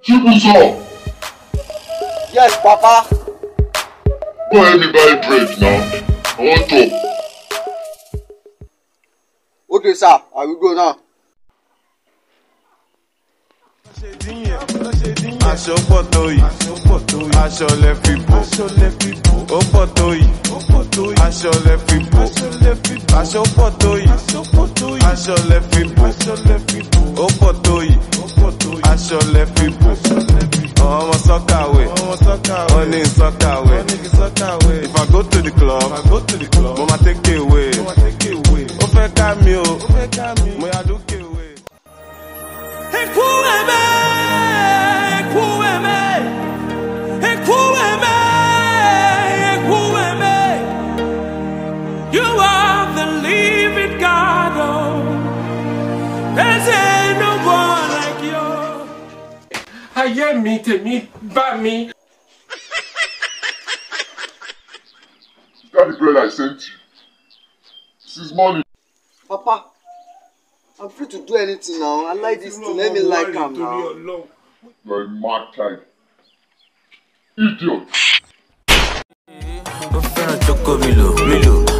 Chibuzo! Yes, Papa. Go help me buy bread now. I want to. Okay, sir. I will go now. Aṣọ pọ̀ tó yìí, aṣọ lẹ fi bò. Ó pọ̀ tó yìí, aṣọ lẹ fi bò. Aṣọ pọ̀ tó yìí, aṣọ lẹ fi bò. Ó pọ̀ tó yìí, aṣọ lẹ fi bò. Ọmọ sọ́kàwé, wọ́n ní sọ́kàwé. If I go to the club, mo ma take away. Ó fẹ́ ká mi o, mo yà dúkè away. You are the living God, oh. There's no one like you. Ayé mi tèmi bá mi. Got the bread I sent you. This is money. Papa, I'm free to do anything now. I like this thing. Let me like him now. You're a mad child. Idiot. Ó fẹ́ràn choco Milo.